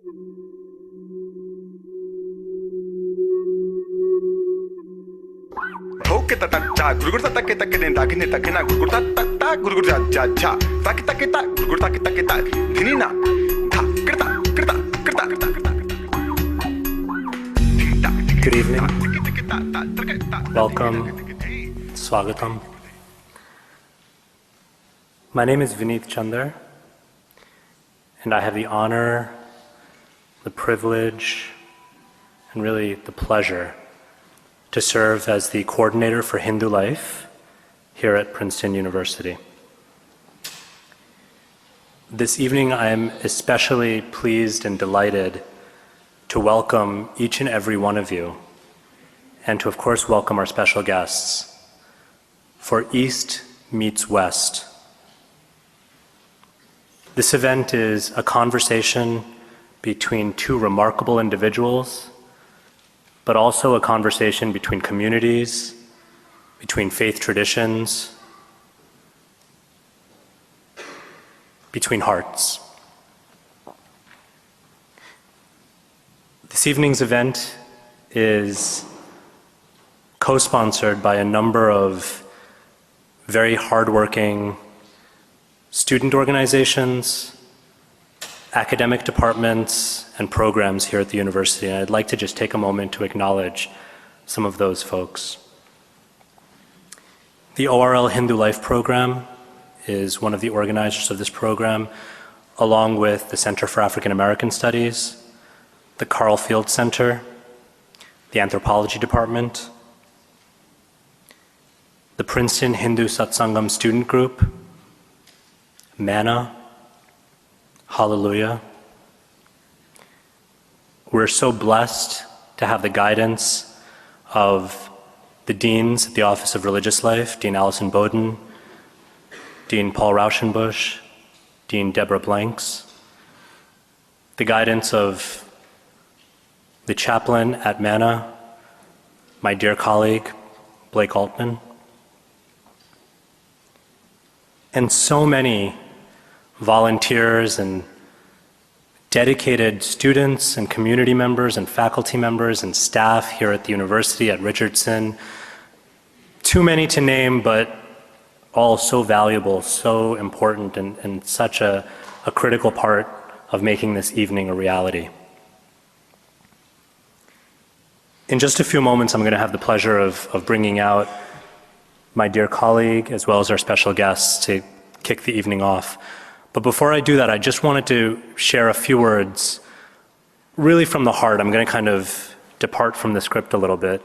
Good evening. Welcome. Swagatam. My name is Vineet Chandar, and I have the honor, the privilege, and really the pleasure to serve as the coordinator for Hindu life here at Princeton University. This evening I am especially pleased and delighted to welcome each and every one of you, and to of course welcome our special guests for East Meets West. This event is a conversation between two remarkable individuals, but also a conversation between communities, between faith traditions, between hearts. This evening's event is co-sponsored by a number of very hardworking student organizations, academic departments, and programs here at the university. And I'd like to just take a moment to acknowledge some of those folks. The ORL Hindu Life program is one of the organizers of this program, along with the Center for African American Studies, the Carl Field Center, the Anthropology Department, the Princeton Hindu Satsangam Student Group, Manna, Hallelujah. We're so blessed to have the guidance of the deans at the Office of Religious Life, Dean Allison Bowden, Dean Paul Rauschenbusch, Dean Deborah Blanks, the guidance of the chaplain at Manna, my dear colleague, Blake Altman, and so many volunteers and dedicated students and community members and faculty members and staff here at the university at Richardson. Too many to name, but all so valuable, so important, and such a critical part of making this evening a reality. In just a few moments, I'm going to have the pleasure of bringing out my dear colleague as well as our special guests to kick the evening off. But before I do that, I just wanted to share a few words really from the heart. I'm going to kind of depart from the script a little bit,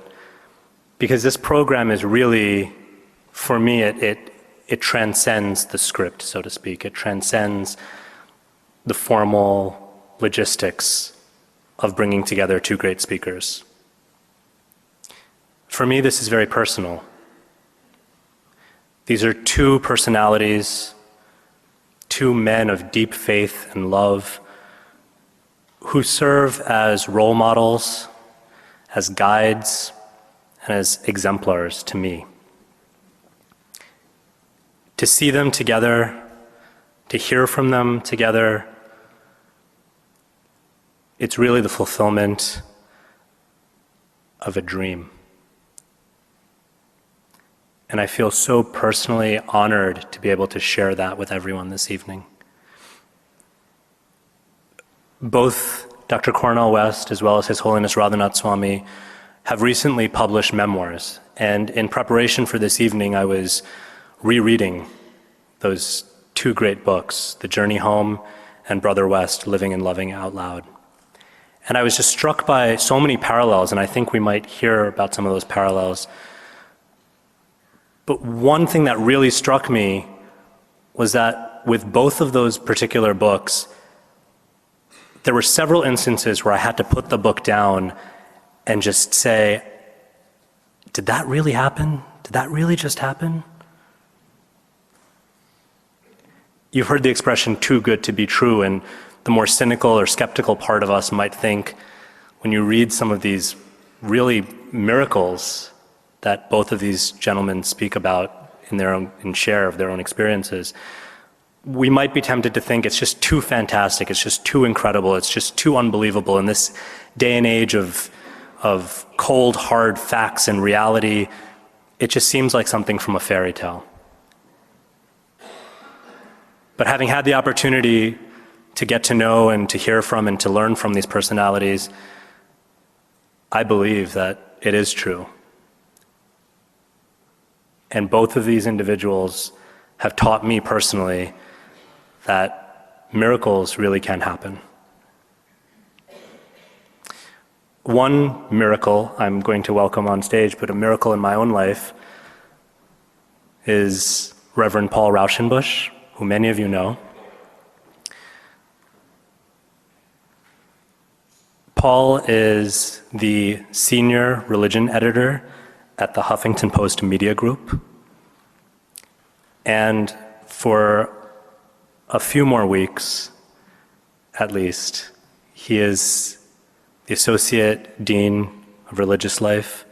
because this program is really, for me, it transcends the script, so to speak. It transcends the formal logistics of bringing together two great speakers. For me, this is very personal. These are two personalities, two men of deep faith and love, who serve as role models, as guides, and as exemplars to me. To see them together, to hear from them together, it's really the fulfillment of a dream. And I feel so personally honored to be able to share that with everyone this evening. Both Dr. Cornel West as well as His Holiness Radhanath Swami have recently published memoirs. And in preparation for this evening, I was rereading those two great books, The Journey Home and Brother West, Living and Loving Out Loud. And I was just struck by so many parallels, and I think we might hear about some of those parallels. But one thing that really struck me was that with both of those particular books, there were several instances where I had to put the book down and just say, did that really happen? Did that really just happen? You've heard the expression, too good to be true, and the more cynical or skeptical part of us might think, when you read some of these really miracles that both of these gentlemen speak about in share of their own experiences, we might be tempted to think it's just too fantastic, it's just too incredible, it's just too unbelievable in this day and age of cold, hard facts and reality. It just seems like something from a fairy tale. But having had the opportunity to get to know and to hear from and to learn from these personalities, I believe that it is true. And both of these individuals have taught me personally that miracles really can happen. One miracle I'm going to welcome on stage, but a miracle in my own life, is Reverend Paul Rauschenbusch, who many of you know. Paul is the senior religion editor at the Huffington Post Media Group. And for a few more weeks, at least, he is the Associate Dean of Religious Life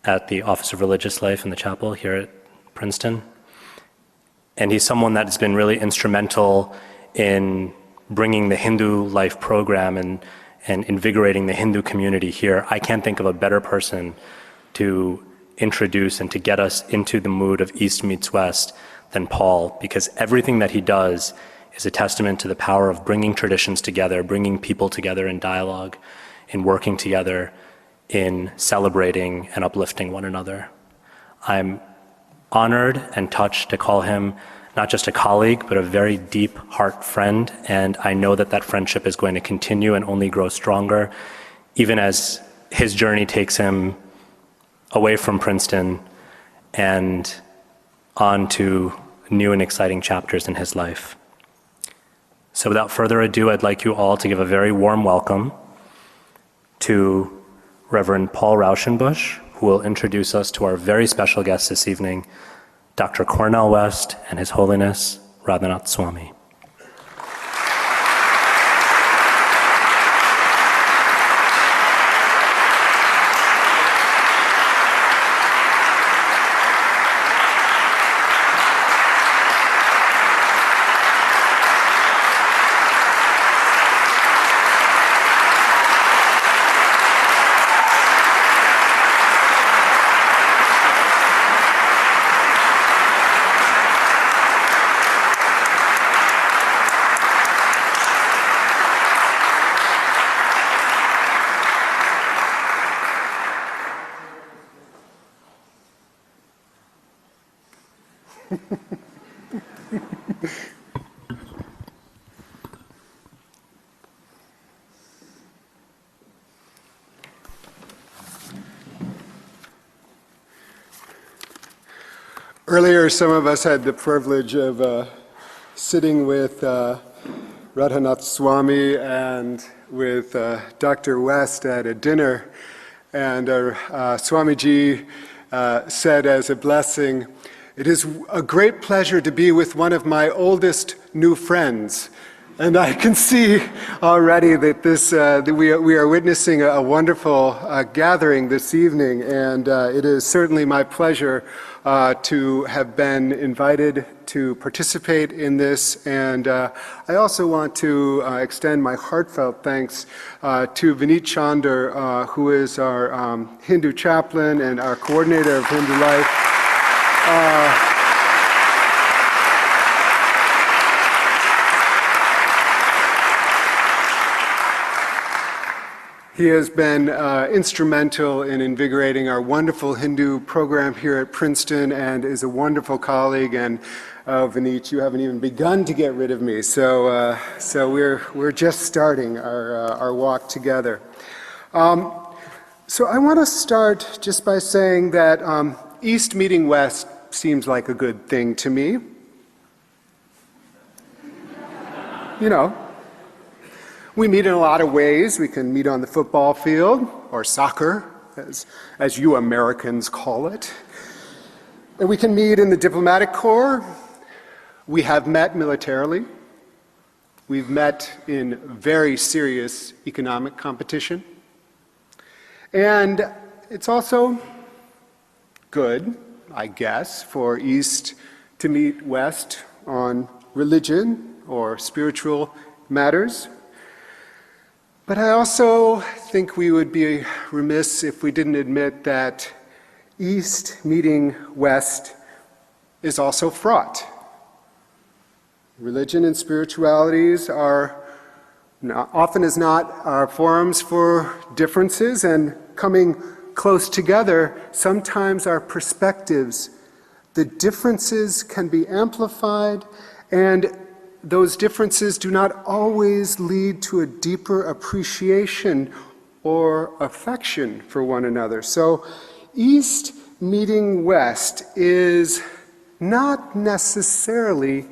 at the Office of Religious Life in the chapel here at Princeton. And he's someone that has been really instrumental in bringing the Hindu life program and invigorating the Hindu community here. I can't think of a better person to introduce and to get us into the mood of East meets West than Paul, because everything that he does is a testament to the power of bringing traditions together, bringing people together in dialogue, in working together, in celebrating and uplifting one another. I'm honored and touched to call him not just a colleague, but a very deep heart friend, and I know that that friendship is going to continue and only grow stronger, even as his journey takes him away from Princeton and on to new and exciting chapters in his life. So without further ado, I'd like you all to give a very warm welcome to Reverend Paul Rauschenbusch, who will introduce us to our very special guest this evening, Dr. Cornel West and His Holiness Radhanath Swami. Earlier, some of us had the privilege of sitting with Radhanath Swami and with Dr. West at a dinner, and Swamiji said as a blessing, "It is a great pleasure to be with one of my oldest new friends." And I can see already that that we are witnessing a wonderful gathering this evening, and it is certainly my pleasure to have been invited to participate in this. And I also want to extend my heartfelt thanks to Vineet Chander, who is our Hindu chaplain and our coordinator of Hindu life. He has been instrumental in invigorating our wonderful Hindu program here at Princeton and is a wonderful colleague. And Vineet, you haven't even begun to get rid of me. So we're just starting our walk together. So I want to start just by saying that East meeting West seems like a good thing to me. You know. We meet in a lot of ways. We can meet on the football field, or soccer, as you Americans call it. And we can meet in the diplomatic corps. We have met militarily. We've met in very serious economic competition. And it's also good, I guess, for East to meet West on religion or spiritual matters. But I also think we would be remiss if we didn't admit that East meeting West is also fraught. Religion and spiritualities are often as not are forums for differences, and coming close together, sometimes our perspectives, the differences can be amplified, and those differences do not always lead to a deeper appreciation or affection for one another. So East meeting West is not necessarily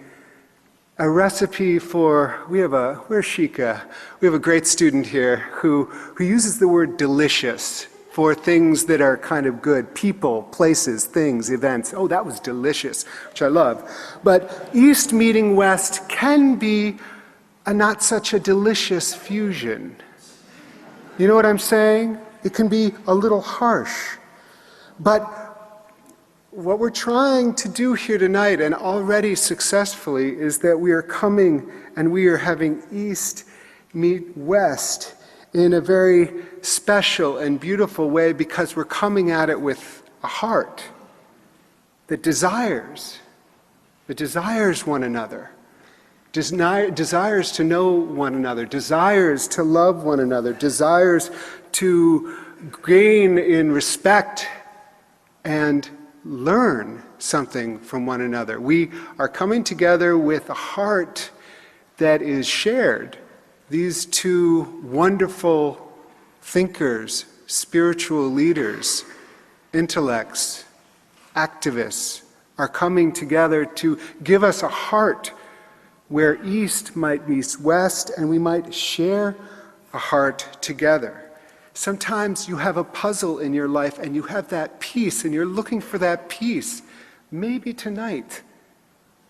a recipe for, where's Shika? We have a great student here who uses the word delicious for things that are kind of good, people, places, things, events. Oh, that was delicious, which I love. But East meeting West can be a not such a delicious fusion. You know what I'm saying? It can be a little harsh. But what we're trying to do here tonight, and already successfully, is that we are coming and we are having East meet West in a very special and beautiful way, because we're coming at it with a heart that desires one another, desires to know one another, desires to love one another, desires to gain in respect and learn something from one another. We are coming together with a heart that is shared. These two wonderful thinkers, spiritual leaders, intellects, activists are coming together to give us a heart where East might meet West, and we might share a heart together. Sometimes you have a puzzle in your life and you have that piece and you're looking for that piece. Maybe tonight,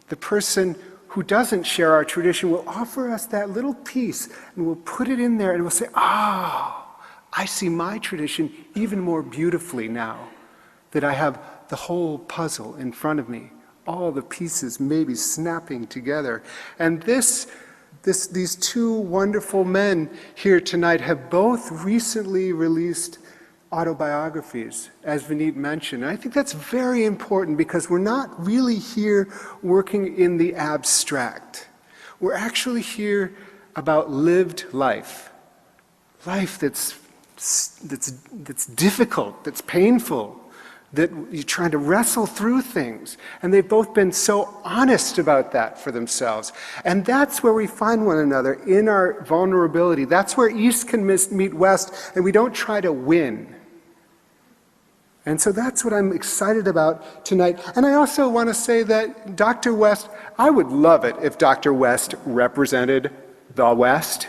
the person who doesn't share our tradition will offer us that little piece, and we'll put it in there and we'll say, I see my tradition even more beautifully now that I have the whole puzzle in front of me, all the pieces maybe snapping together. And these two wonderful men here tonight have both recently released autobiographies, as Vineet mentioned. And I think that's very important, because we're not really here working in the abstract. We're actually here about lived life. Life that's difficult, that's painful, that you're trying to wrestle through things. And they've both been so honest about that for themselves. And that's where we find one another, in our vulnerability. That's where East can meet West, and we don't try to win. And so that's what I'm excited about tonight. And I also want to say that Dr. West, I would love it if Dr. West represented the West.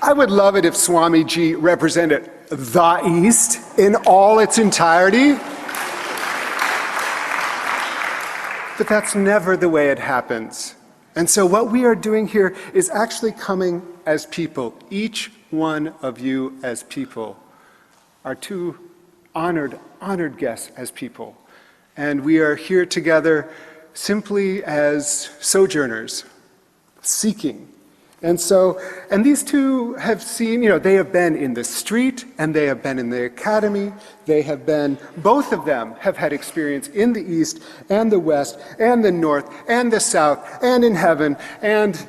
I would love it if Swamiji represented the East in all its entirety. But that's never the way it happens. And so what we are doing here is actually coming as people. Each one of you as people are two honored guests as people. And we are here together simply as sojourners, seeking. And these two have seen, they have been in the street and they have been in the academy. Both of them have had experience in the East and the West and the North and the South and in heaven and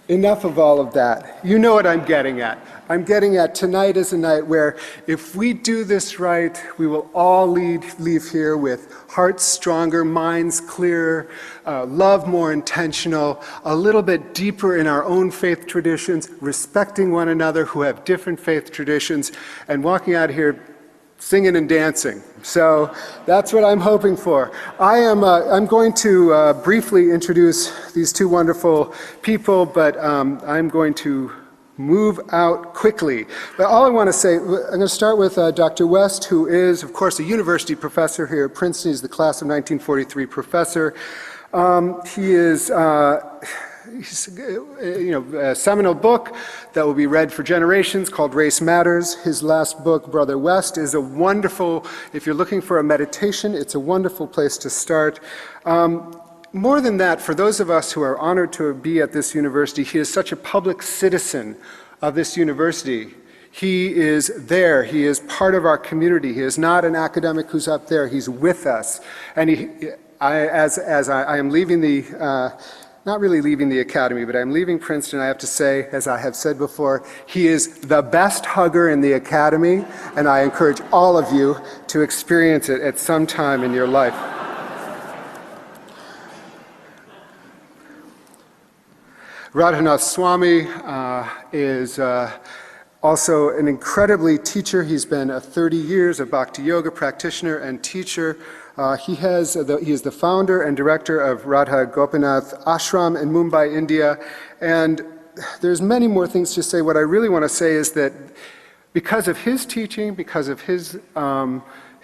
enough of all of that. You know what I'm getting at. I'm getting at tonight is a night where if we do this right, we will all leave here with hearts stronger, minds clearer, love more intentional, a little bit deeper in our own faith traditions, respecting one another who have different faith traditions, and walking out here singing and dancing. So that's what I'm hoping for. I'm going to briefly introduce these two wonderful people, but I'm going to move out quickly. But all I want to say, I'm going to start with Dr. West, who is, of course, a university professor here at Princeton. He's the class of 1943 professor. He is a seminal book that will be read for generations called Race Matters. His last book, Brother West, is a wonderful, if you're looking for a meditation, it's a wonderful place to start. More than that, for those of us who are honored to be at this university, he is such a public citizen of this university. He is there. He is part of our community. He is not an academic who's up there. He's with us. And as I am leaving not really leaving the academy, but I'm leaving Princeton, I have to say, as I have said before, he is the best hugger in the academy, and I encourage all of you to experience it at some time in your life. Radhanath Swami is also an incredibly teacher. He's been 30 years a Bhakti Yoga practitioner and teacher. He is the founder and director of Radha Gopinath Ashram in Mumbai, India. And there's many more things to say. What I really want to say is that because of his teaching, because of his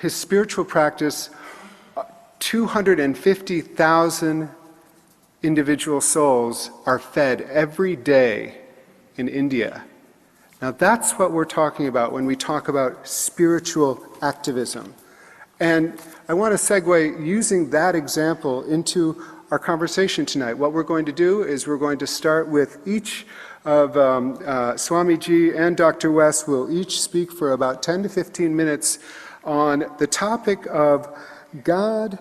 spiritual practice, 250,000 individual souls are fed every day in India. Now that's what we're talking about when we talk about spiritual activism. And I want to segue using that example into our conversation tonight. What we're going to do is we're going to start with each of Swamiji and Dr. West will each speak for about 10 to 15 minutes on the topic of God,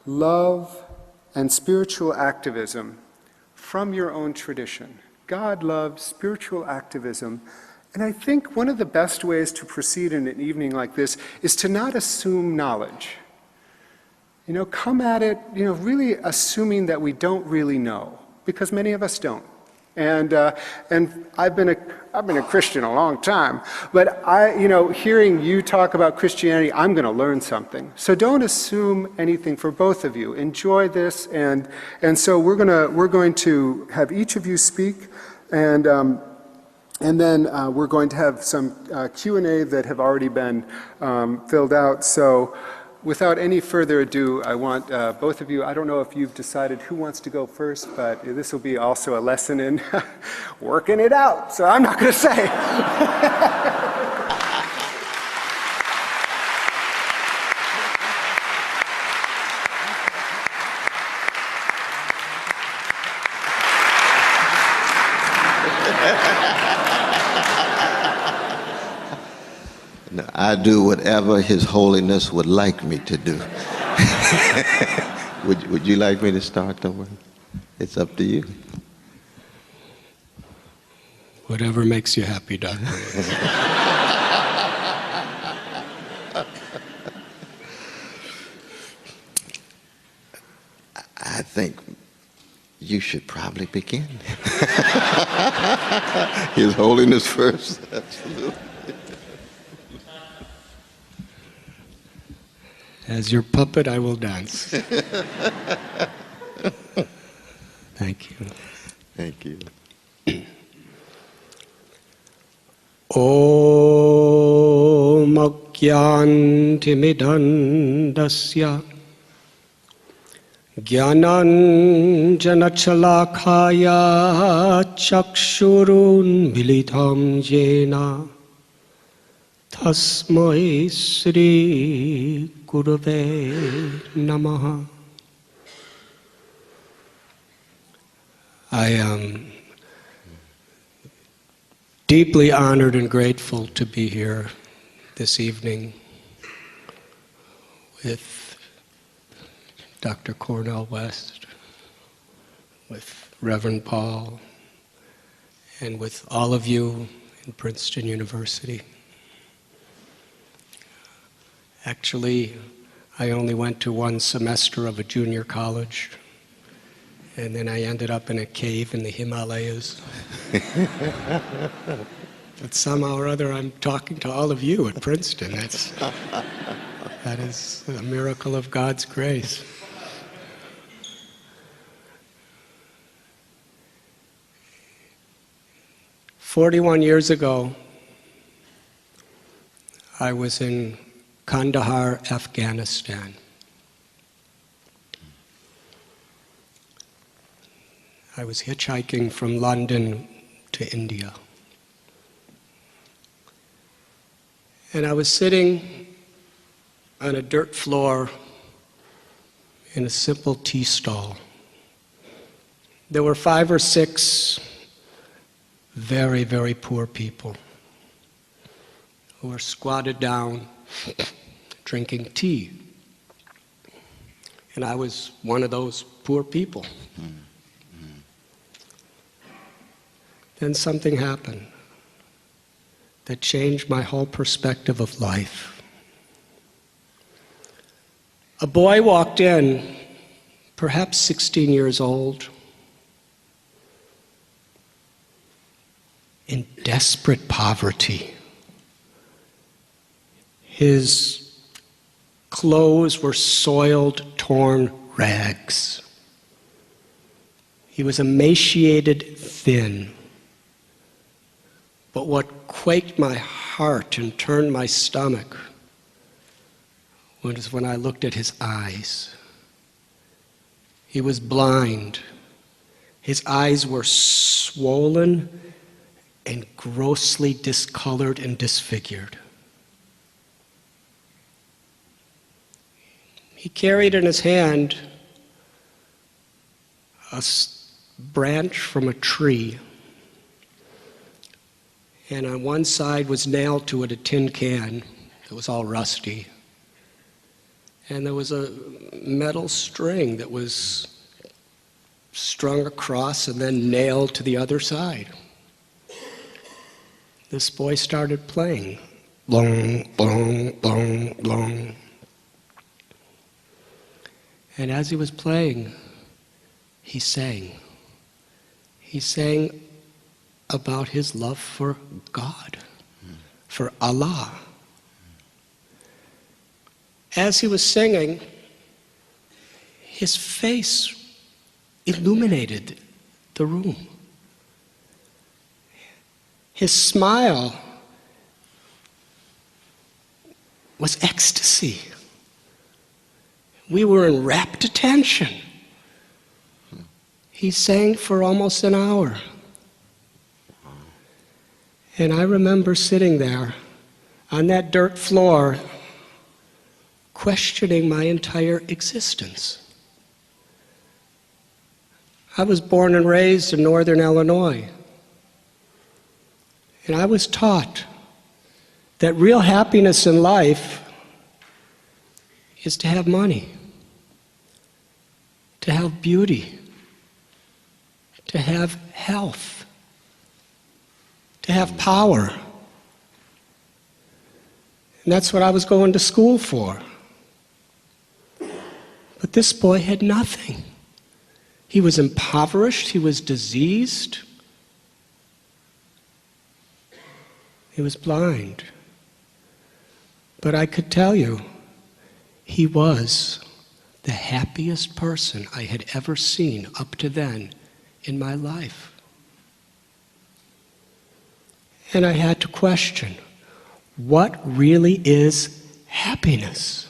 love, and spiritual activism from your own tradition. God, love, spiritual activism. And I think one of the best ways to proceed in an evening like this is to not assume knowledge. Come at it, really assuming that we don't really know, because many of us don't. And I've been a Christian a long time, but hearing you talk about Christianity, I'm going to learn something. So don't assume anything for both of you. Enjoy this, and so we're going to have each of you speak, and then we're going to have some Q&A that have already been filled out. So without any further ado, I want both of you, I don't know if you've decided who wants to go first, but this will be also a lesson in working it out. So I'm not going to say. I do whatever His Holiness would like me to do. Would you like me to start the one? It's up to you. Whatever makes you happy, Doctor. I think you should probably begin. His Holiness first, absolutely. As your puppet, I will dance. Thank you. Thank you. Om Agyantimidandasya Jnananjanachalakaya Chakshurun Militam Jena Tasmai Sri Gurave Namaha. I am deeply honored and grateful to be here this evening with Dr. Cornel West, with Reverend Paul, and with all of you in Princeton University. Actually, I only went to one semester of a junior college, and then I ended up in a cave in the Himalayas. But somehow or other, I'm talking to all of you at Princeton. That is a miracle of God's grace. "41 years ago, I was in Kandahar, Afghanistan. I was hitchhiking from London to India. And I was sitting on a dirt floor in a simple tea stall. There were 5 or 6 very, very poor people who were squatted down drinking tea. And I was one of those poor people. Then something happened that changed my whole perspective of life. A boy walked in, perhaps 16 years old, in desperate poverty. His clothes were soiled, torn rags. He was emaciated, thin. But what quaked my heart and turned my stomach was when I looked at his eyes. He was blind. His eyes were swollen and grossly discolored and disfigured. He carried in his hand a branch from a tree, and on one side was nailed to it a tin can that was all rusty, and there was a metal string that was strung across and then nailed to the other side. This boy started playing. Blong, blong, blong, blong. And as he was playing, he sang. He sang about his love for God, for Allah. As he was singing, his face illuminated the room. His smile was ecstasy. We were in rapt attention. He sang for almost an hour. And I remember sitting there on that dirt floor, questioning my entire existence. I was born and raised in northern Illinois. And I was taught that real happiness in life is to have money, to have beauty, to have health, to have power. And that's what I was going to school for. But this boy had nothing. He was impoverished, he was diseased, he was blind. But I could tell you, he was the happiest person I had ever seen up to then in my life. And I had to question, what really is happiness?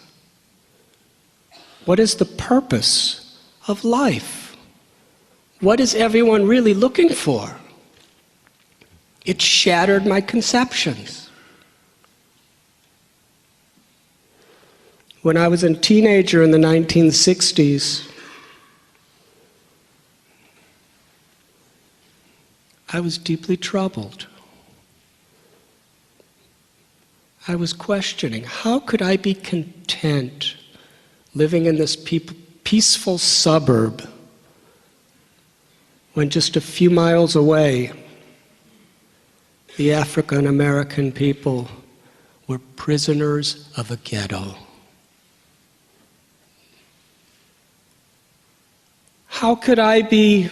What is the purpose of life? What is everyone really looking for? It shattered my conceptions. When I was a teenager in the 1960s, I was deeply troubled. I was questioning, how could I be content living in this peaceful suburb when just a few miles away, the African American people were prisoners of a ghetto? How could I be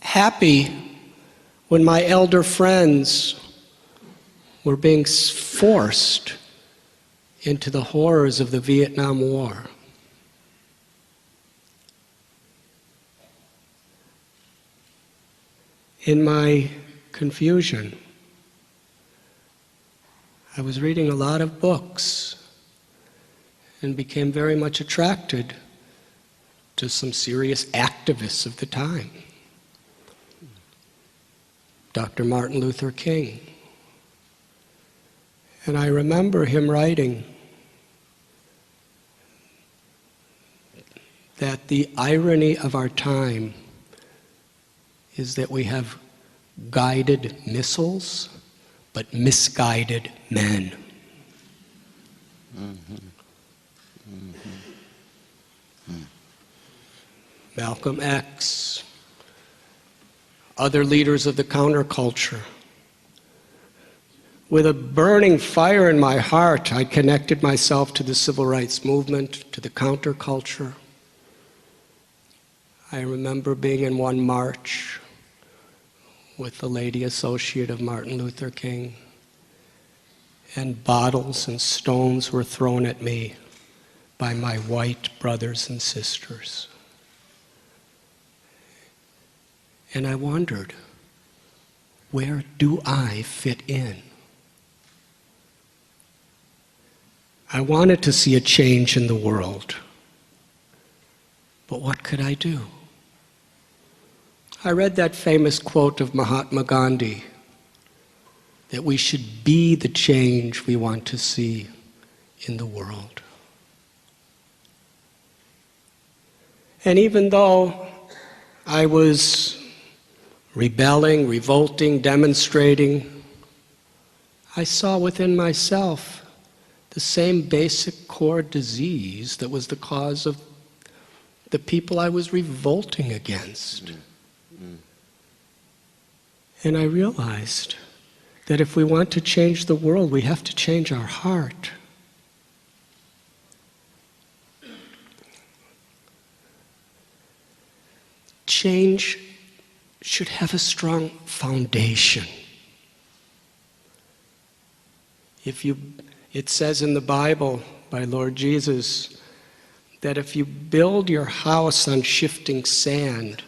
happy when my elder friends were being forced into the horrors of the Vietnam War? In my confusion, I was reading a lot of books and became very much attracted to some serious activists of the time. Dr. Martin Luther King. And I remember him writing that the irony of our time is that we have guided missiles, but misguided men. Mm-hmm. Mm-hmm. Mm. Malcolm X, other leaders of the counterculture. With a burning fire in my heart, I connected myself to the civil rights movement, to the counterculture. I remember being in one march with the lady associate of Martin Luther King, and bottles and stones were thrown at me by my white brothers and sisters. And I wondered, where do I fit in? I wanted to see a change in the world, but what could I do? I read that famous quote of Mahatma Gandhi, that we should be the change we want to see in the world. And even though I was rebelling, revolting, demonstrating, I saw within myself the same basic core disease that was the cause of the people I was revolting against. And I realized that if we want to change the world, we have to change our heart. Change should have a strong foundation. It says in the Bible by Lord Jesus that if you build your house on shifting sand,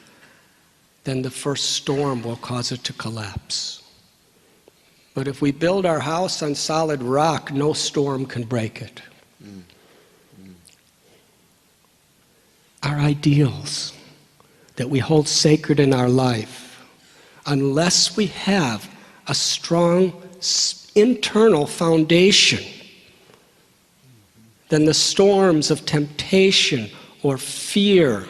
then the first storm will cause it to collapse. But if we build our house on solid rock, no storm can break it. Our ideals that we hold sacred in our life, unless we have a strong internal foundation, then the storms of temptation or fear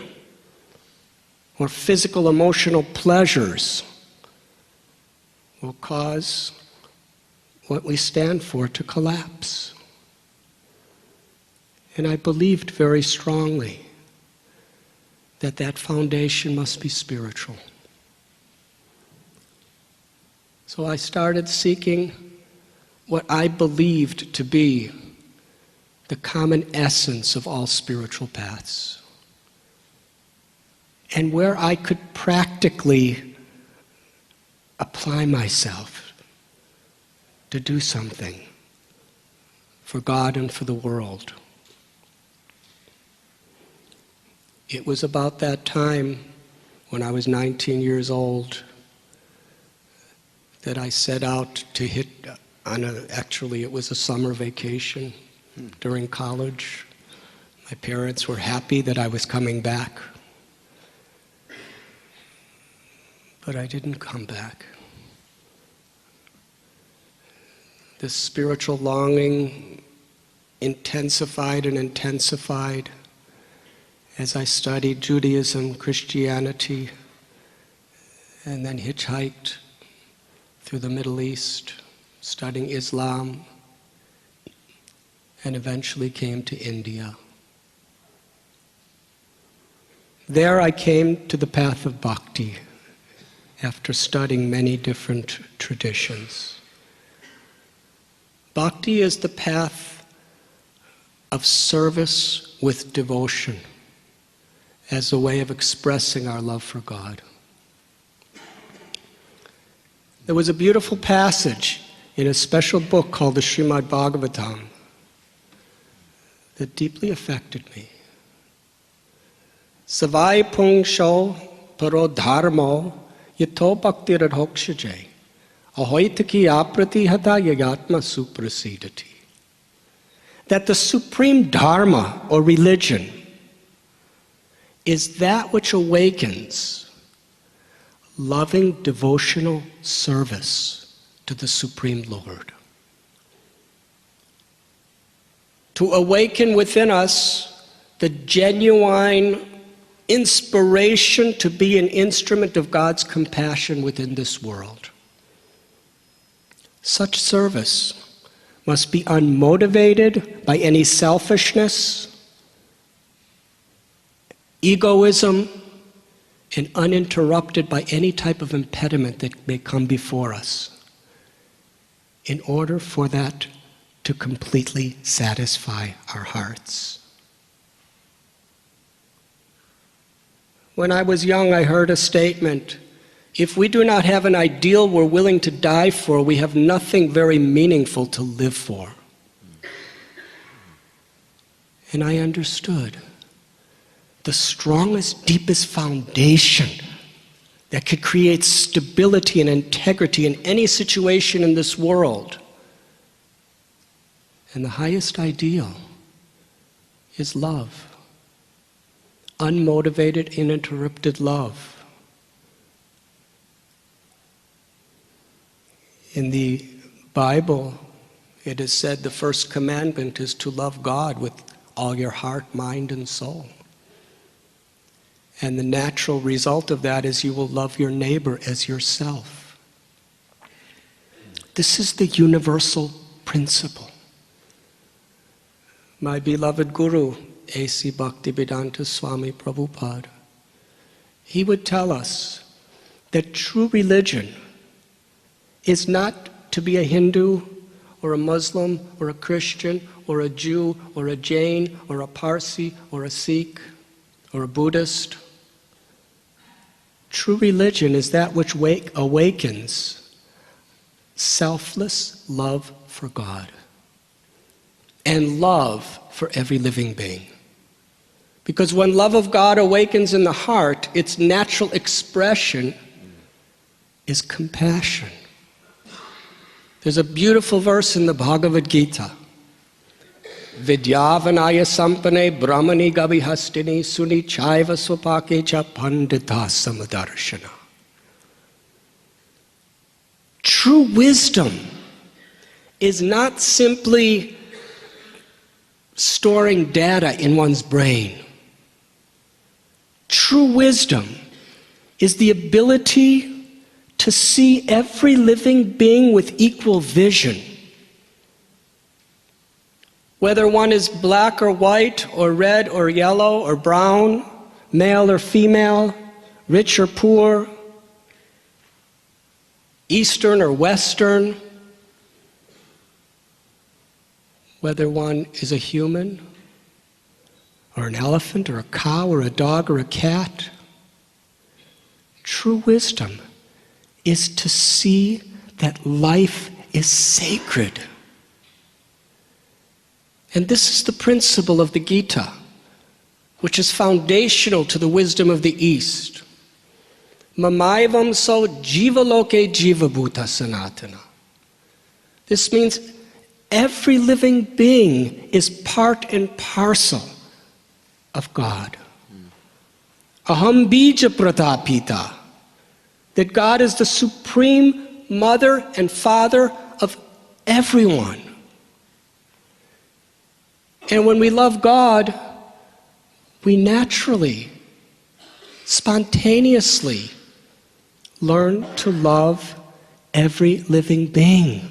or physical emotional pleasures will cause what we stand for to collapse. And I believed very strongly that that foundation must be spiritual. So I started seeking what I believed to be the common essence of all spiritual paths, and where I could practically apply myself to do something for God and for the world. It was about that time, when I was 19 years old, that I set out to hit actually it was a summer vacation during college. My parents were happy that I was coming back, but I didn't come back. This spiritual longing intensified and intensified as I studied Judaism, Christianity, and then hitchhiked through the Middle East, studying Islam, and eventually came to India. There I came to the path of bhakti after studying many different traditions. Bhakti is the path of service with devotion as a way of expressing our love for God. There was a beautiful passage in a special book called the Srimad Bhagavatam that deeply affected me. Savai pungsho paro dharmo yato bhakti radhokshaje ahoitaki aprati hata yagatma suprasidati. That the supreme dharma or religion is that which awakens loving devotional service to the Supreme Lord. To awaken within us the genuine inspiration to be an instrument of God's compassion within this world. Such service must be unmotivated by any selfishness, egoism, and uninterrupted by any type of impediment that may come before us, in order for that to completely satisfy our hearts. When I was young, I heard a statement, if we do not have an ideal we're willing to die for, we have nothing very meaningful to live for. And I understood. The strongest, deepest foundation that could create stability and integrity in any situation in this world, and the highest ideal, is love. Unmotivated, uninterrupted love. In the Bible, it is said the first commandment is to love God with all your heart, mind, and soul. And the natural result of that is you will love your neighbor as yourself. This is the universal principle. My beloved Guru, A.C. Bhaktivedanta Swami Prabhupada, he would tell us that true religion is not to be a Hindu or a Muslim or a Christian or a Jew or a Jain or a Parsi or a Sikh or a Buddhist. True religion is that which awakens selfless love for God and love for every living being. Because when love of God awakens in the heart, its natural expression is compassion. There's a beautiful verse in the Bhagavad Gita. Vidyavanaya sampane brahmani gavihastini suni chaiva swapake cha pandita samadarshana. True wisdom is not simply storing data in one's brain. True wisdom is the ability to see every living being with equal vision. Whether one is black or white, or red or yellow or brown, male or female, rich or poor, Eastern or Western, whether one is a human, or an elephant, or a cow, or a dog, or a cat. True wisdom is to see that life is sacred. And this is the principle of the Gita, which is foundational to the wisdom of the East. Mamaivam so jivaloke jivabhuta sanatana. This means every living being is part and parcel of God. Aham bija pratapita. That God is the supreme mother and father of everyone. And when we love God, we naturally, spontaneously learn to love every living being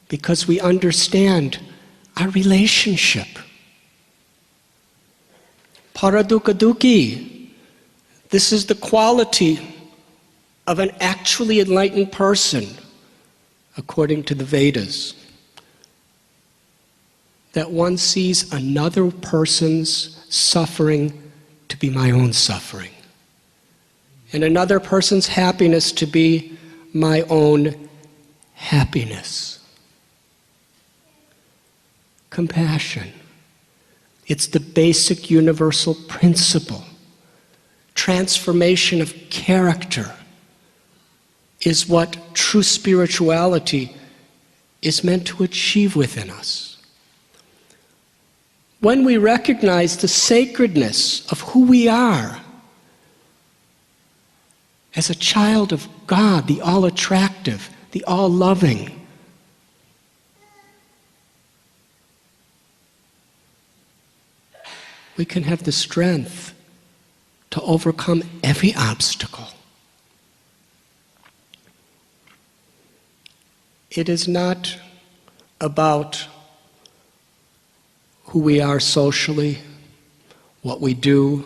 because we understand our relationship. Paradukaduki, this is the quality of an actually enlightened person, according to the Vedas. That one sees another person's suffering to be my own suffering, and another person's happiness to be my own happiness. Compassion. It's the basic universal principle. Transformation of character is what true spirituality is meant to achieve within us. When we recognize the sacredness of who we are, as a child of God, the all-attractive, the all-loving. We can have the strength to overcome every obstacle. It is not about who we are socially, what we do,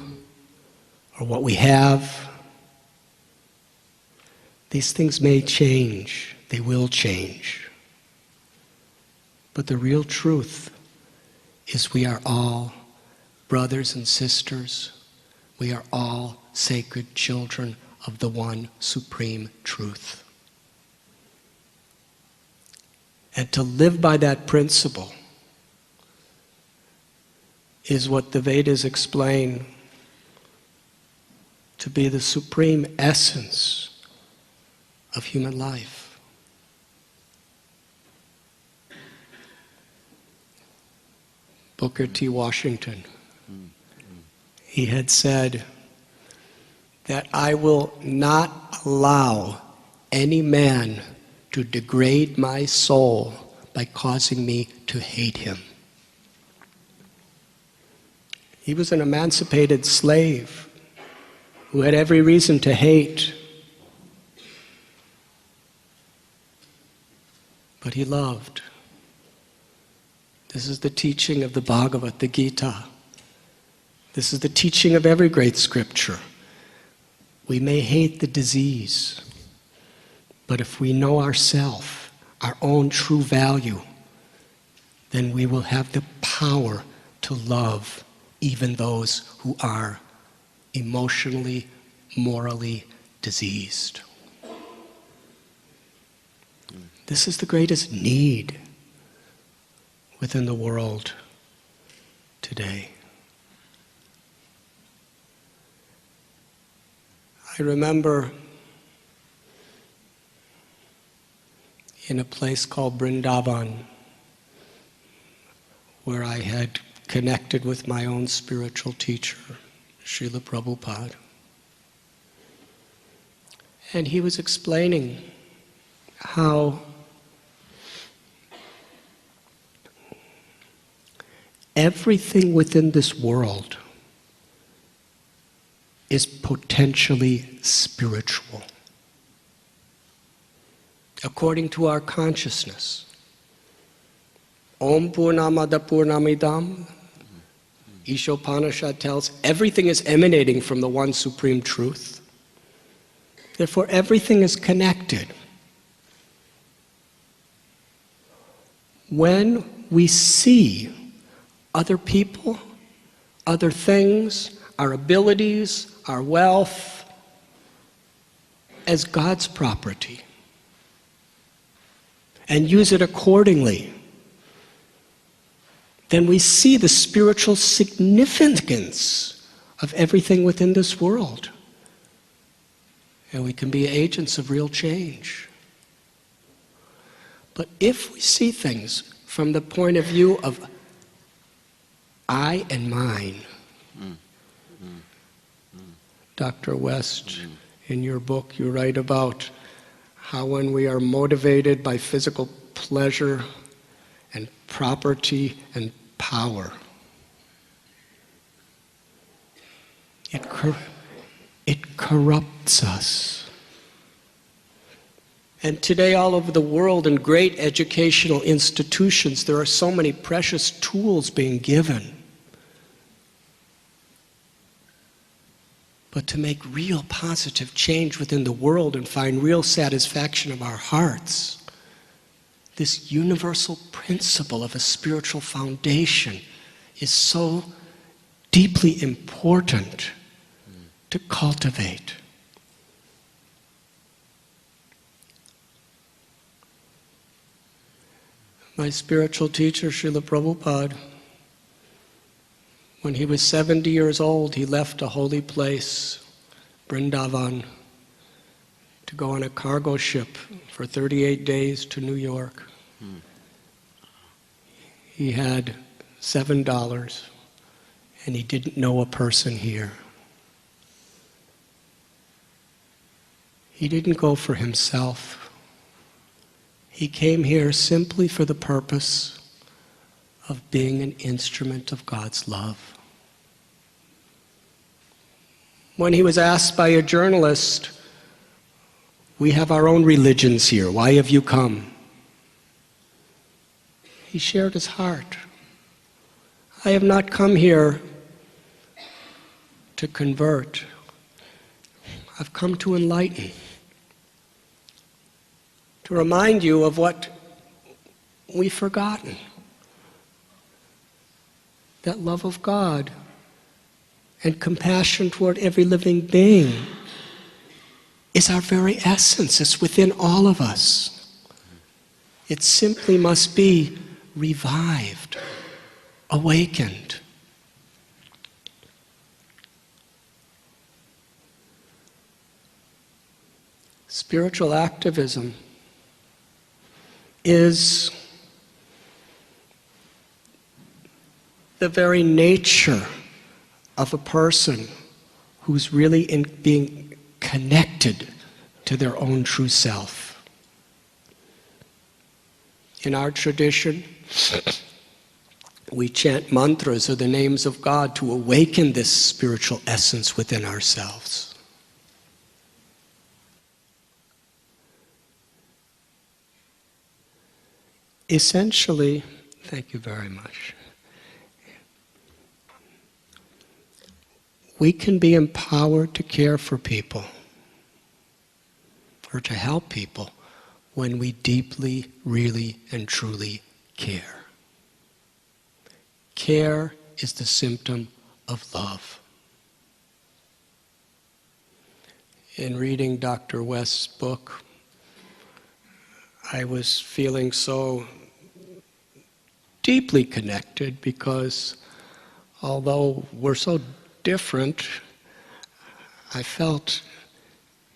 or what we have. These things may change, they will change. But the real truth is we are all brothers and sisters. We are all sacred children of the one supreme truth. And to live by that principle is what the Vedas explain to be the supreme essence of human life. Booker T. Washington, he had said that I will not allow any man to degrade my soul by causing me to hate him. He was an emancipated slave who had every reason to hate, but he loved. This is the teaching of the Bhagavad Gita. This is the teaching of every great scripture. We may hate the disease, but if we know ourselves, our own true value, then we will have the power to love even those who are emotionally, morally diseased. This is the greatest need within the world today. I remember in a place called Vrindavan, where I had connected with my own spiritual teacher, Srila Prabhupada. And he was explaining how everything within this world is potentially spiritual, according to our consciousness. Om Purnamada Purnamidam, Ishopanishad tells, everything is emanating from the one supreme truth. Therefore, everything is connected. When we see other people, other things, our abilities, our wealth, as God's property, and use it accordingly, then we see the spiritual significance of everything within this world. And we can be agents of real change. But if we see things from the point of view of I and mine, Dr. West, in your book you write about how when we are motivated by physical pleasure and property and power, it corrupts us. And today all over the world in great educational institutions there are so many precious tools being given. But to make real positive change within the world and find real satisfaction of our hearts, this universal principle of a spiritual foundation is so deeply important to cultivate. My spiritual teacher, Srila Prabhupada, when he was 70 years old, he left a holy place, Vrindavan, to go on a cargo ship for 38 days to New York. He had $7, and he didn't know a person here. He didn't go for himself. He came here simply for the purpose of being an instrument of God's love. When he was asked by a journalist, "We have our own religions here, why have you come?" He shared his heart. "I have not come here to convert. I've come to enlighten, to remind you of what we've forgotten. That love of God and compassion toward every living being is our very essence. It's within all of us. It simply must be revived, awakened." Spiritual activism is the very nature of a person who's really being connected to their own true self. In our tradition, we chant mantras or the names of God to awaken this spiritual essence within ourselves. Essentially, thank you very much. We can be empowered to care for people or to help people when we deeply, really, and truly care. Care is the symptom of love. In reading Dr. West's book, I was feeling so deeply connected because although we're so different, I felt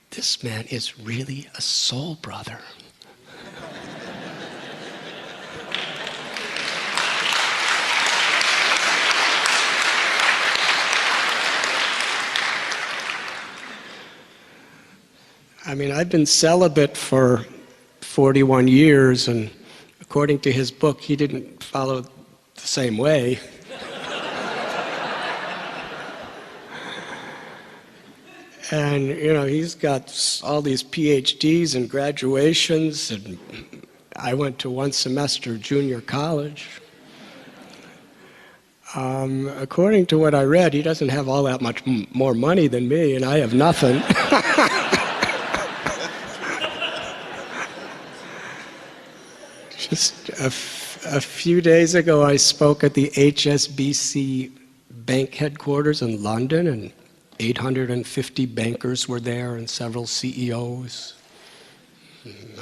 this man is really a soul brother. I mean, I've been celibate for 41 years, and according to his book, he didn't follow the same way. And, you know, he's got all these PhDs and graduations, and I went to one semester junior college. According to what I read, he doesn't have all that much more money than me, and I have nothing. Just a few days ago, I spoke at the HSBC bank headquarters in London, and 850 bankers were there and several CEOs.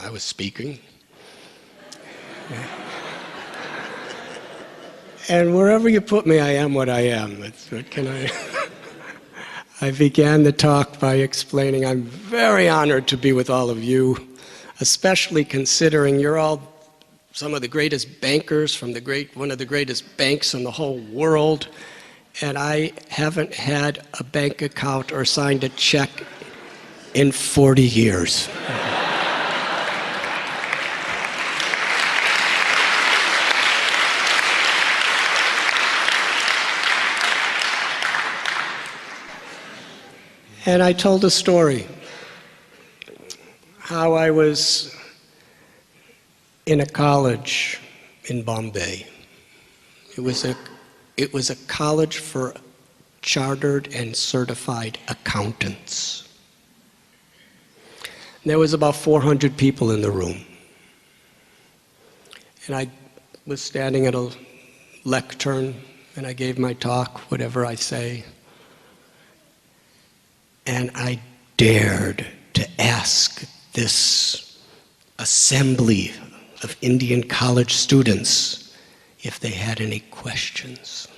I was speaking. And wherever you put me, I am what I am. What can I? I began the talk by explaining I'm very honored to be with all of you, especially considering you're all some of the greatest bankers from one of the greatest banks in the whole world, and I haven't had a bank account or signed a check in 40 years. And I told a story, how I was in a college in Bombay. It was a college for chartered and certified accountants. And there was about 400 people in the room. And I was standing at a lectern, and I gave my talk, whatever I say. And I dared to ask this assembly of Indian college students if they had any questions.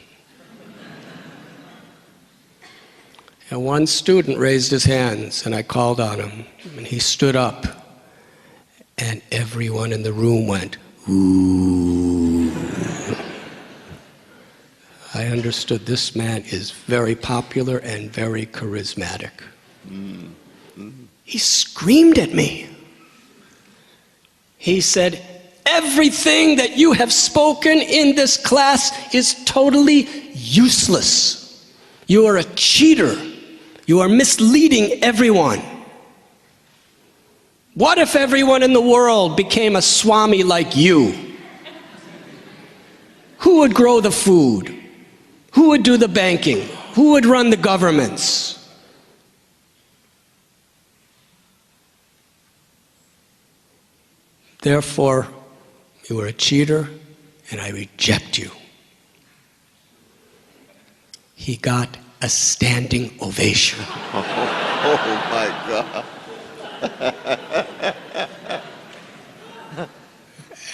And one student raised his hands, and I called on him, and he stood up, and everyone in the room went, ooh. I understood this man is very popular and very charismatic. He screamed at me. He said, "Everything that you have spoken in this class is totally useless. You are a cheater. You are misleading everyone. What if everyone in the world became a Swami like you? Who would grow the food? Who would do the banking? Who would run the governments?" Therefore, you are a cheater, and I reject you. He got a standing ovation. Oh my God.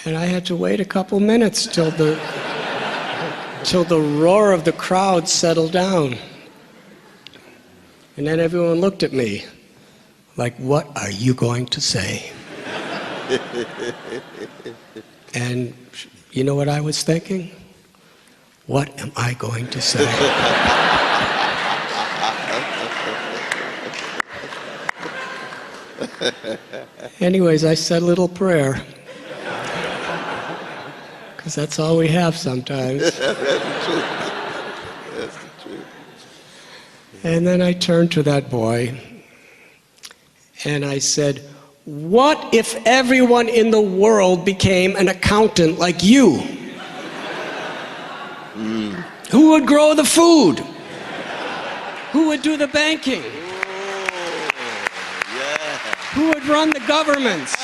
And I had to wait a couple minutes till the roar of the crowd settled down. And then everyone looked at me like, "What are you going to say?" And you know what I was thinking? What am I going to say? Anyways, I said a little prayer. Because that's all we have sometimes. That's the truth. That's the truth. And then I turned to that boy and I said, "What if everyone in the world became an accountant like you? Who would grow the food? Who would do the banking? Who would run the governments?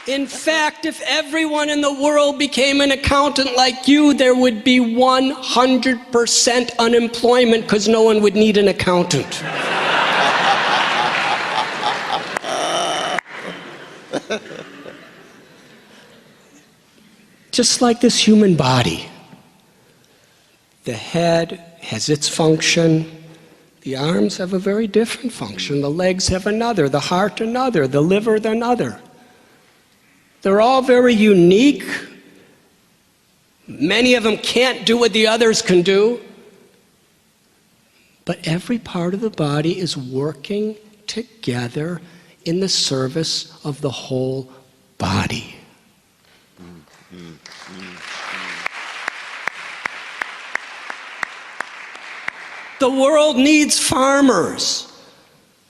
In fact, if everyone in the world became an accountant like you, there would be 100% unemployment because no one would need an accountant." Just like this human body, the head has its function, the arms have a very different function, the legs have another, the heart another, the liver another. They're all very unique. Many of them can't do what the others can do. But every part of the body is working together in the service of the whole body. The world needs farmers.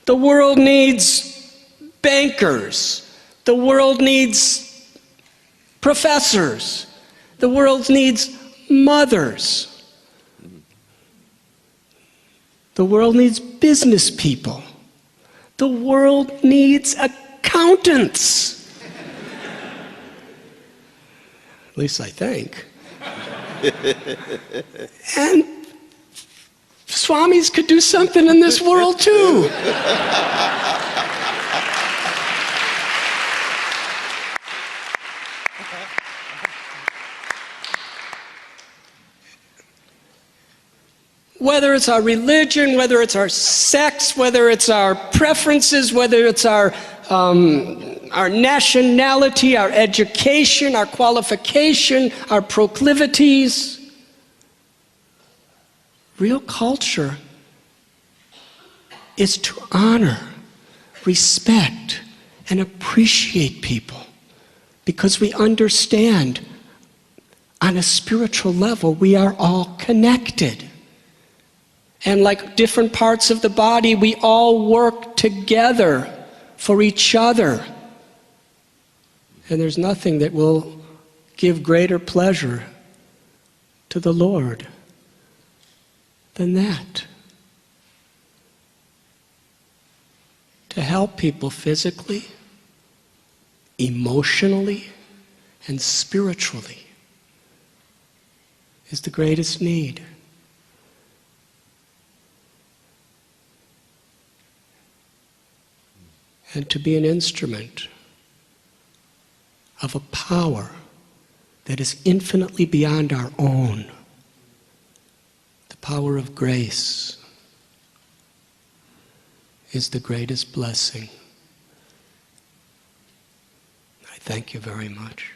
The world needs bankers. The world needs professors. The world needs mothers. The world needs business people. The world needs accountants. At least I think. And Swamis could do something in this world too. Whether it's our religion, whether it's our sex, whether it's our preferences, whether it's our nationality, our education, our qualification, our proclivities. Real culture is to honor, respect, and appreciate people because we understand on a spiritual level we are all connected. And like different parts of the body, we all work together for each other. And there's nothing that will give greater pleasure to the Lord than that. To help people physically, emotionally, and spiritually is the greatest need. And to be an instrument of a power that is infinitely beyond our own, the power of grace, is the greatest blessing. I thank you very much.